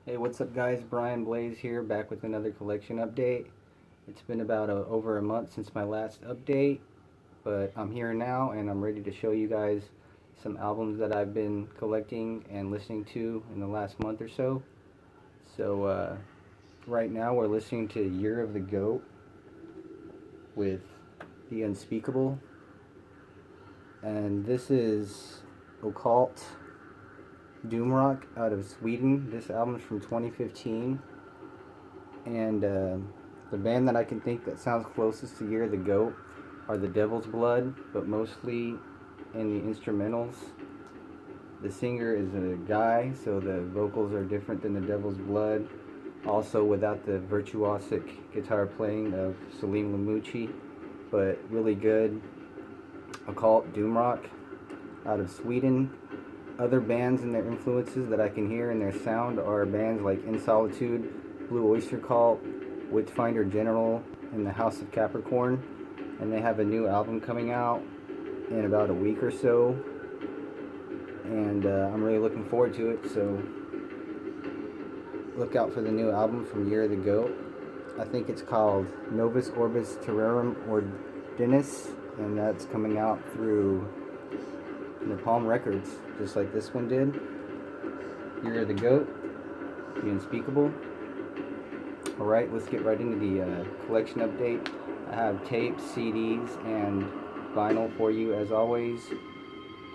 Hey, what's up guys? Brian Blaze here, back with another collection update. It's been about over a month since my last update, but I'm here now and I'm ready to show you guys some albums that I've been collecting and listening to in the last month or so. So right now we're listening to Year of the Goat with The Unspeakable, and this is Occult Doom Rock out of Sweden. This album's from 2015, and the band that I can think that sounds closest to Year of the Goat are the Devil's Blood, but mostly in the instrumentals. The singer is a guy, so the vocals are different than the Devil's Blood. Also, without the virtuosic guitar playing of Salim Lamucci, but really good occult doom rock out of Sweden. Other bands and their influences that I can hear in their sound are bands like In Solitude, Blue Oyster Cult, Witchfinder General, and the House of Capricorn. And they have a new album coming out in about a week or so. And I'm really looking forward to it, so look out for the new album from Year of the Goat. I think it's called Novus Orbis Terrarum Ordinis, and that's coming out through Napalm Records, just like this one did. Year of the Goat, The Unspeakable. Alright, let's get right into the collection update. I have tapes, CDs, and vinyl for you as always,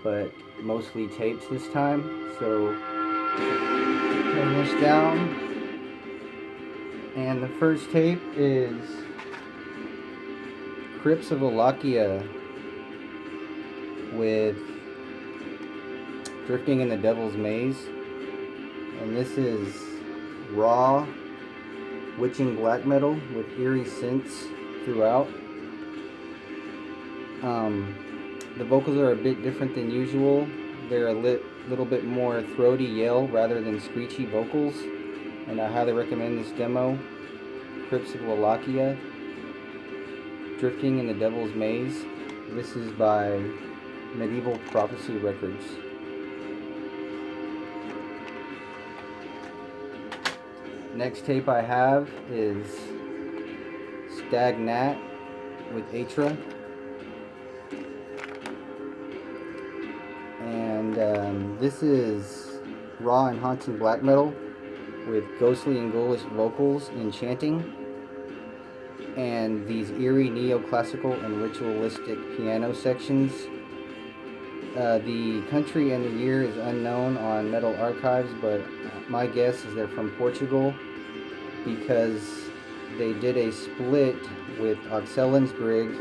but mostly tapes this time. So turn this down. And the first tape is Crypts of Wallachia with Drifting in the Devil's Maze. And this is raw, witching black metal with eerie synths throughout. The vocals are a bit different than usual. They're a little bit more throaty yell rather than screechy vocals. And I highly recommend this demo. Crypts of Wallachia, Drifting in the Devil's Maze. This is by Medieval Prophecy Records. Next tape I have is Stagnat with Atra. And this is raw and haunting black metal with ghostly and ghoulish vocals and chanting, and these eerie neoclassical and ritualistic piano sections. The country and the year is unknown on Metal Archives, but my guess is they're from Portugal because they did a split with Oxelensbrigg,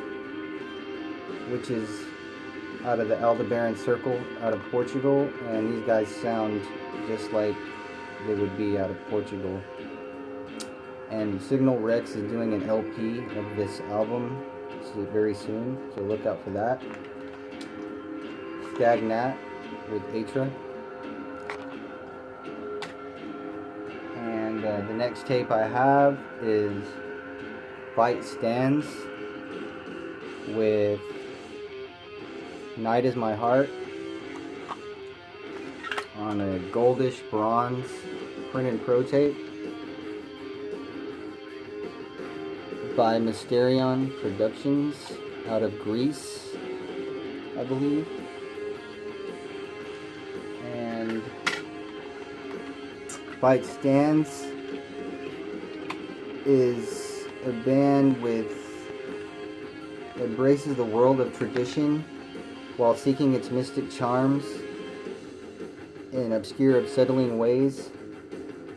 which is out of the Aldebaran Circle out of Portugal, and these guys sound just like they would be out of Portugal. And Signal Rex is doing an LP of this album very soon, so look out for that. Stagnat with Atra. And the next tape I have is Fight Stands with Night Is My Heart on a goldish bronze print and pro tape by Mysterion Productions out of Greece, I believe. And Fight Stands is a band that embraces the world of tradition while seeking its mystic charms in obscure, unsettling ways.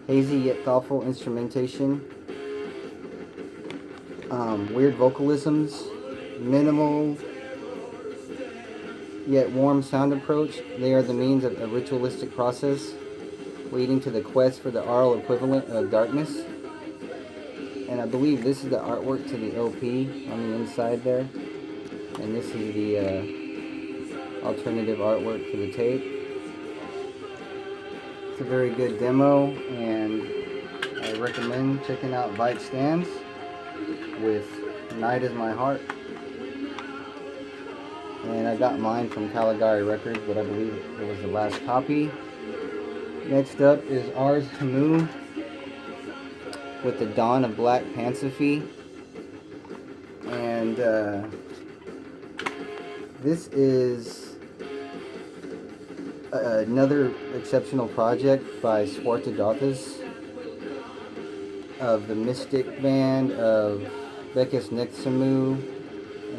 Hazy yet thoughtful instrumentation, weird vocalisms, minimal yet warm sound approach. They are the means of a ritualistic process leading to the quest for the aural equivalent of darkness. And I believe this is the artwork to the LP on the inside there, and this is the alternative artwork for the tape. It's a very good demo, and I recommend checking out Fight Stands with Night Is My Heart. And I got mine from Caligari Records, but I believe it was the last copy. Next up is Ars Hamu with the Dawn of Black Pansophy. And this is another exceptional project by Swartadatas of the Mystic Band of Bekis Nexamu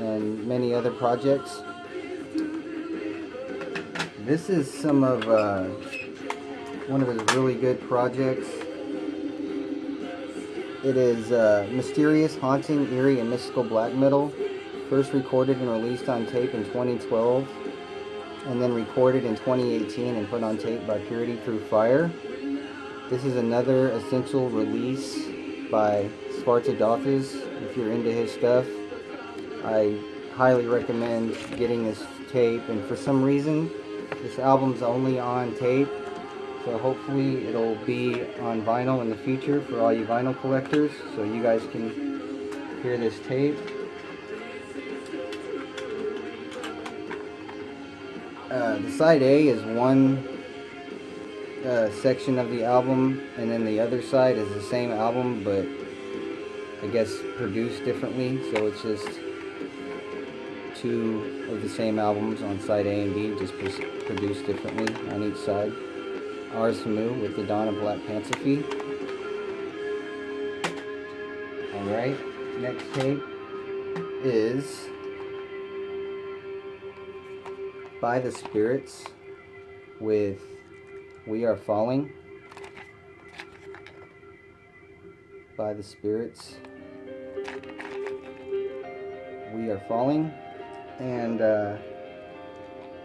and many other projects. This is some of one of his really good projects. It is mysterious, haunting, eerie, and mystical black metal. First recorded and released on tape in 2012, and then recorded in 2018 and put on tape by Purity Through Fire. This is another essential release by Swartadatas. If you're into his stuff, I highly recommend getting this tape. And for some reason, this album's only on tape, so hopefully it'll be on vinyl in the future for all you vinyl collectors, so you guys can hear this tape. The side A is one section of the album, and then the other side is the same album, but I guess produced differently, so it's just two of the same albums on side A and B, just produced differently on each side. Ars Hamu with the Dawn of Black Pansophy. Alright, next tape is By the Spirits with We Are Falling. By the Spirits, We Are Falling. And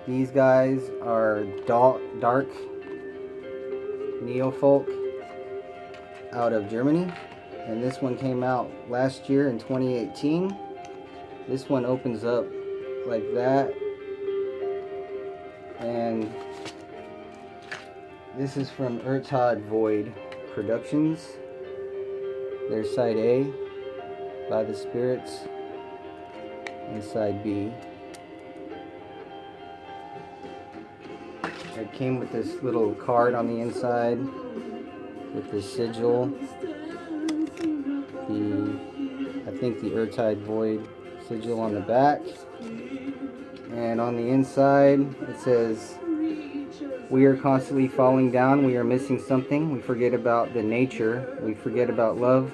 these guys are dark neo-folk out of Germany, and this one came out last year in 2018. This one opens up like that, and this is from Urtad Void Productions. There's side A, By the Spirits, and side B. It came with this little card on the inside with the sigil, I think the Urtide Void sigil on the back, and on the inside it says, "We are constantly falling down, we are missing something, we forget about the nature, we forget about love,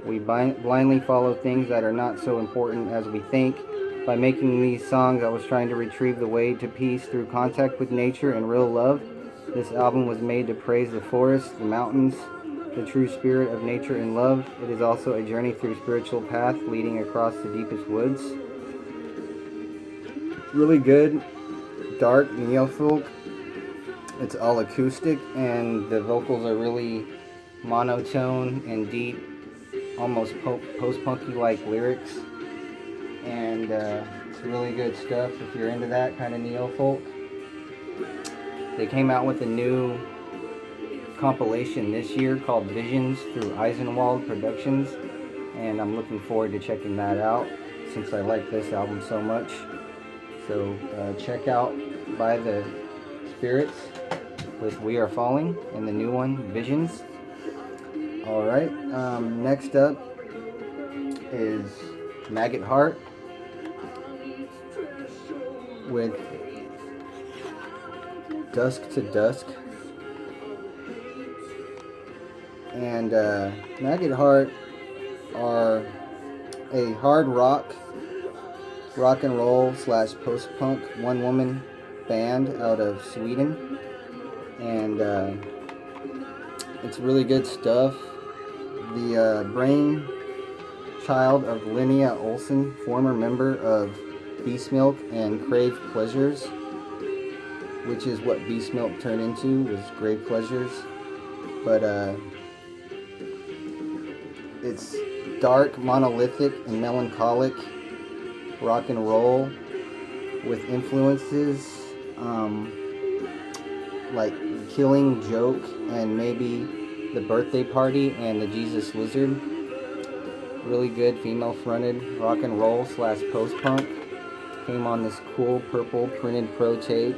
we blindly follow things that are not so important as we think. By making these songs, I was trying to retrieve the way to peace through contact with nature and real love. This album was made to praise the forests, the mountains, the true spirit of nature and love. It is also a journey through spiritual path leading across the deepest woods." Really good, dark neo-folk. It's all acoustic, and the vocals are really monotone and deep, almost post-punky like lyrics. And it's really good stuff if you're into that kind of neo-folk. They came out with a new compilation this year called Visions through Eisenwald Productions, and I'm looking forward to checking that out since I like this album so much. So check out By the Spirits with We Are Falling, and the new one, Visions. Alright, next up is Maggot Heart with Dusk to Dusk. And Maggot Heart are a hard rock and roll / post-punk one-woman band out of Sweden, and it's really good stuff. The brain child of Linnea Olsen, former member of Beast Milk and Crave Pleasures, which is what Beast Milk turned into, was Grave Pleasures. But it's dark, monolithic, and melancholic rock and roll with influences like Killing Joke and maybe The Birthday Party and the Jesus Lizard. Really good female-fronted rock and roll / post-punk. Came on this cool purple printed pro tape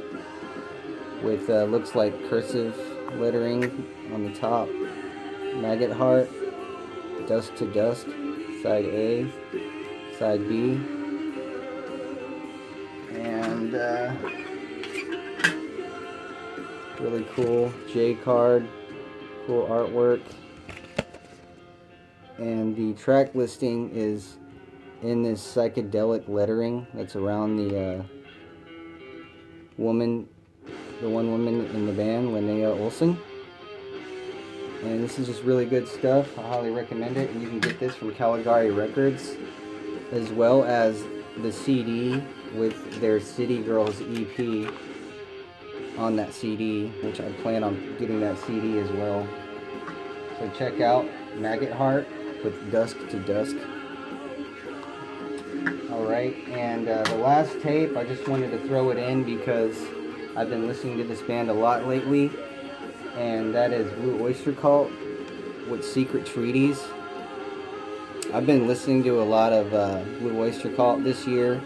with looks like cursive lettering on the top. Maggot Heart, Dusk to Dusk, side A, side B, and really cool J card, cool artwork, and the track listing is in this psychedelic lettering that's around the one woman in the band, Linnea Olson. And this is just really good stuff. I highly recommend it. And you can get this from Caligari Records, as well as the CD with their City Girls EP on that CD, which I plan on getting that CD as well. So check out Maggot Heart with Dusk to Dusk. Alright, and the last tape, I just wanted to throw it in because I've been listening to this band a lot lately, and that is Blue Oyster Cult with Secret Treaties. I've been listening to a lot of Blue Oyster Cult this year,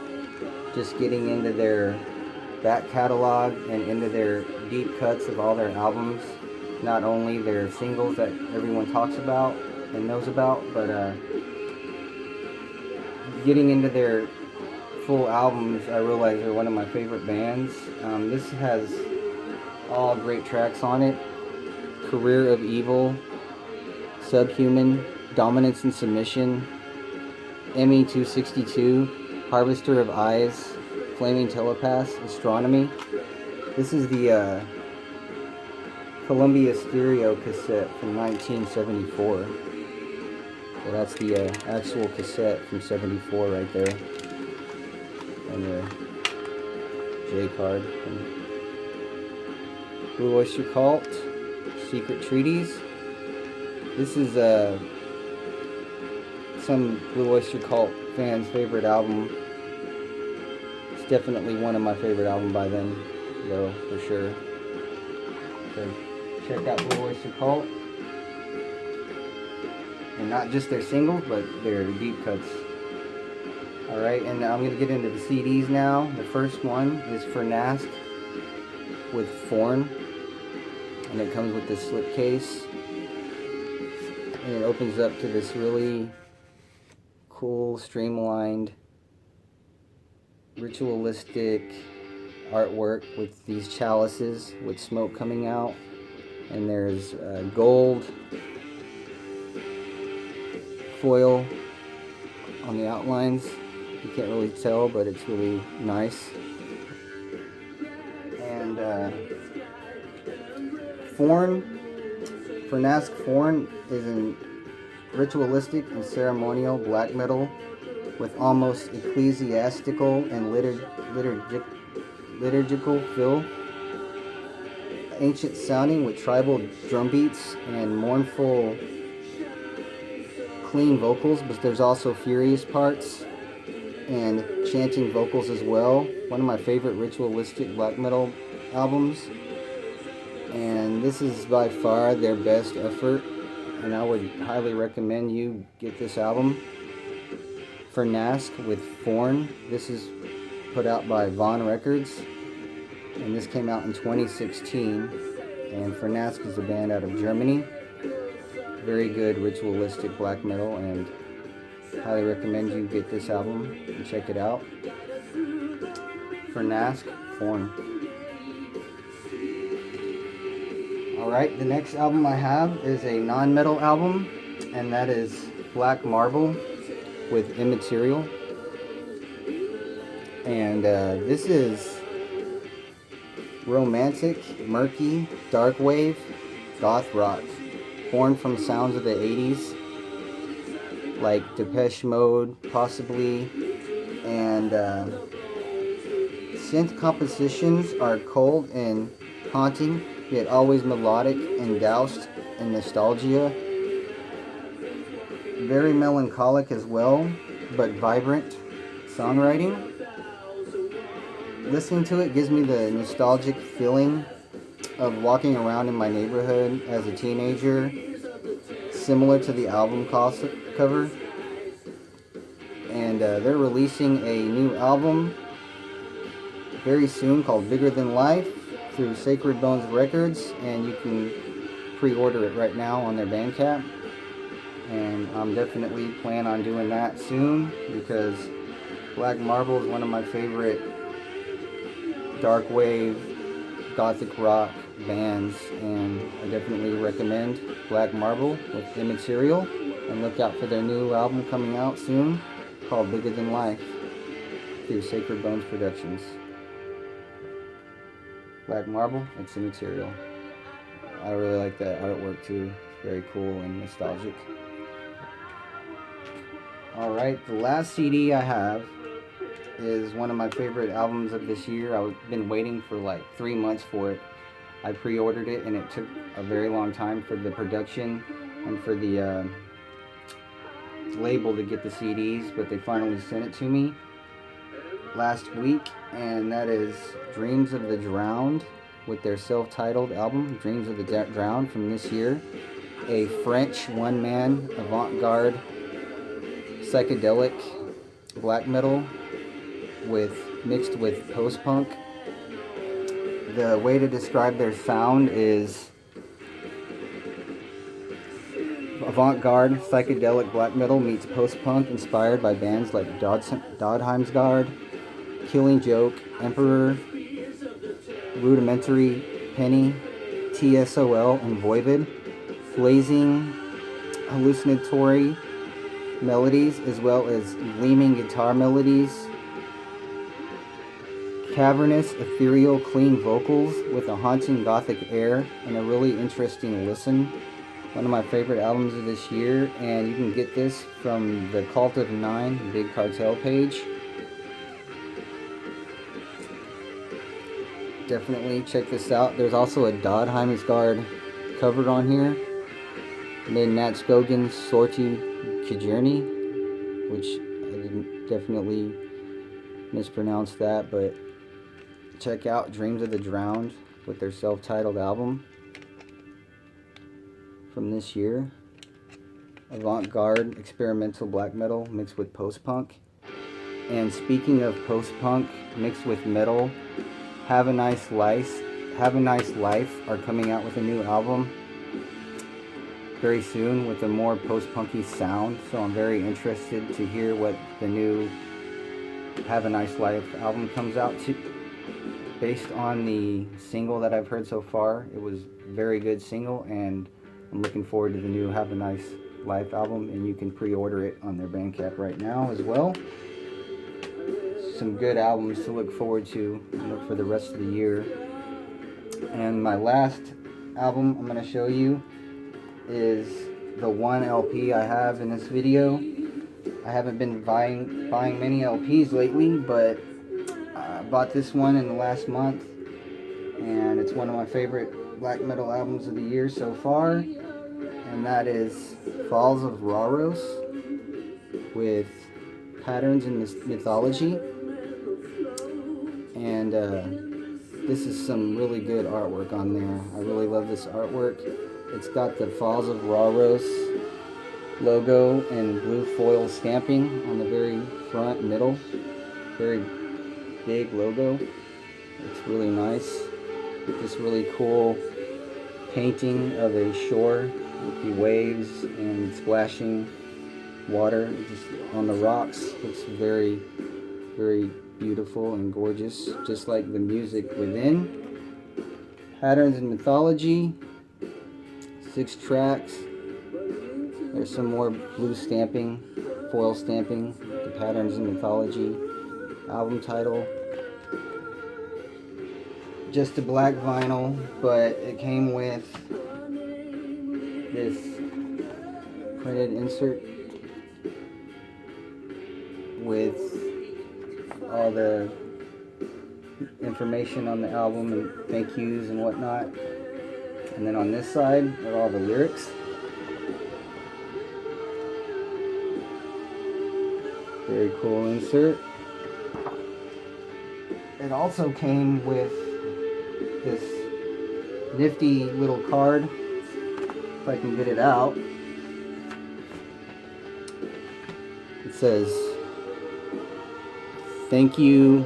just getting into their back catalog and into their deep cuts of all their albums. Not only their singles that everyone talks about and knows about, but getting into their full albums, I realize they're one of my favorite bands. This has all great tracks on it. Career of Evil, Subhuman, Dominance and Submission, ME 262, Harvester of Eyes, Flaming Telepath, Astronomy. This is the Columbia Stereo cassette from 1974. So that's the actual cassette from 74 right there. And the J card. Blue Oyster Cult, Secret Treaties. This is some Blue Oyster Cult fans' favorite album. It's definitely one of my favorite albums by them, though, for sure. So check out Blue Oyster Cult. And not just their singles, but their deep cuts. Alright, and I'm going to get into the CDs now. The first one is For Nask with Forn. And it comes with this slipcase. And it opens up to this really cool, streamlined, ritualistic artwork with these chalices with smoke coming out. And there's gold foil on the outlines. You can't really tell, but it's really nice. And Forn, For Nask Forn is an ritualistic and ceremonial black metal with almost ecclesiastical and liturgical feel. Ancient sounding with tribal drum beats and mournful clean vocals, but there's also furious parts and chanting vocals as well. One of my favorite ritualistic black metal albums, and this is by far their best effort, and I would highly recommend you get this album. For Nask with Forn. This is put out by Vaughn Records, and this came out in 2016. And For Nask is a band out of Germany. Very good ritualistic black metal, and highly recommend you get this album and check it out. For Nask, Forn. Alright, the next album I have is a non-metal album, and that is Black Marble with Immaterial. And this is romantic, murky, dark wave, goth rock, born from sounds of the 80s, like Depeche Mode, possibly, and synth compositions are cold and haunting, yet always melodic and doused in nostalgia. Very melancholic as well, but vibrant songwriting. Listening to it gives me the nostalgic feeling of walking around in my neighborhood as a teenager, similar to the album cover. And they're releasing a new album very soon called Bigger Than Life, through Sacred Bones Records, and you can pre-order it right now on their Bandcamp. And I'm definitely plan on doing that soon, because Black Marble is one of my favorite dark wave gothic rock bands, and I definitely recommend Black Marble with Immaterial, and look out for their new album coming out soon called Bigger Than Life through Sacred Bones Productions. Black Marble, it's Immaterial. I really like that artwork too. It's very cool and nostalgic. Alright, the last CD I have is one of my favorite albums of this year. I've been waiting for like 3 months for it. I pre-ordered it, and it took a very long time for the production and for the label to get the CDs, but they finally sent it to me last week, and that is Dreams of the Drowned with their self-titled album, Dreams of the Drowned, from this year. A French one-man avant-garde psychedelic black metal mixed with post-punk. The way to describe their sound is avant-garde psychedelic black metal meets post-punk, inspired by bands like Dodheimsgard, Killing Joke, Emperor, Rudimentary, Penny, TSOL, and Voivod. Blazing hallucinatory melodies, as well as gleaming guitar melodies, cavernous, ethereal, clean vocals with a haunting gothic air, and a really interesting listen. One of my favorite albums of this year, and you can get this from the Cult of Nine Big Cartel page. Definitely check this out. There's also a Dodheimsgard cover on here. And then Nat Skogan's Sortie Journey, which I didn't definitely mispronounce that, but check out Dreams of the Drowned with their self-titled album from this year. Avant-garde experimental black metal mixed with post-punk. And speaking of post-punk mixed with metal, Have a Nice Life are coming out with a new album very soon with a more post-punky sound, so I'm very interested to hear what the new Have a Nice Life album comes out to. Based on the single that I've heard so far, it was a very good single, and I'm looking forward to the new Have a Nice Life album, and you can pre-order it on their Bandcamp right now as well. Some good albums to look forward to for the rest of the year. And my last album I'm going to show you is the one LP I have in this video. I haven't been buying many LPs lately, but I bought this one in the last month, and it's one of my favorite black metal albums of the year so far, and that is Falls of Rauros with Patterns in Mythology. And this is some really good artwork on there. I really love this artwork. It's got the Falls of Rauros logo and blue foil stamping on the very front middle. Very big logo. It's really nice. This really cool painting of a shore with the waves and splashing water just on the rocks. It's very, very beautiful and gorgeous, just like the music within. Patterns in Mythology, 6 tracks. There's some more blue stamping, foil stamping, the Patterns in Mythology album title. Just a black vinyl, but it came with this printed insert with all the information on the album and thank yous and whatnot. And then on this side are all the lyrics. Very cool insert. It also came with this nifty little card, if I can get it out. It says, "Thank you.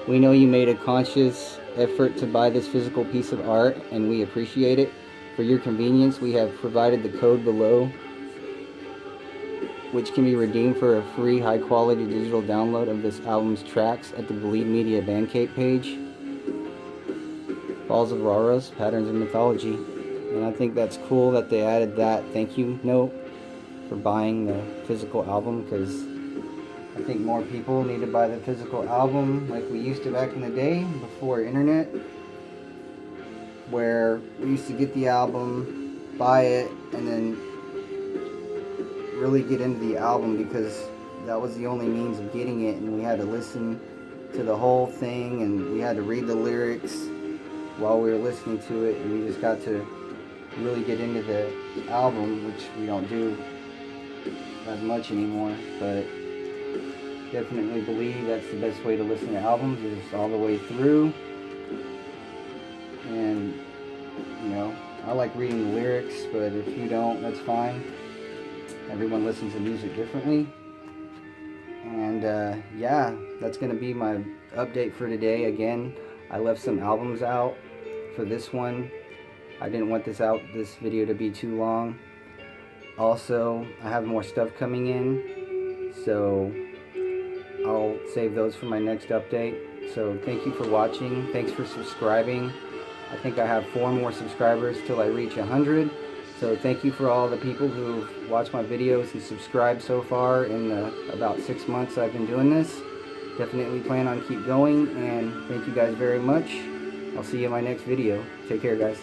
We know you made a conscious effort to buy this physical piece of art, and we appreciate it. For your convenience, we have provided the code below, which can be redeemed for a free high-quality digital download of this album's tracks at the Bleed Media Bandcamp page. Falls of Auras, Patterns of Mythology. And I think that's cool that they added that thank you note for buying the physical album, because I think more people need to buy the physical album like we used to back in the day before internet, where we used to get the album, buy it, and then really get into the album, because that was the only means of getting it, and we had to listen to the whole thing, and we had to read the lyrics while we were listening to it, and we just got to really get into the album, which we don't do as much anymore. But definitely believe that's the best way to listen to albums, is all the way through. And you know, I like reading the lyrics, but if you don't, that's fine. Everyone listens to music differently. And yeah, that's gonna be my update for today. Again, I left some albums out for this one. I didn't want this video to be too long. Also, I have more stuff coming in, so I'll save those for my next update. So thank you for watching. Thanks for subscribing. I think I have 4 more subscribers till I reach 100. So thank you for all the people who've watched my videos and subscribed so far in the about 6 months I've been doing this. Definitely plan on keep going, and thank you guys very much. I'll see you in my next video. Take care, guys.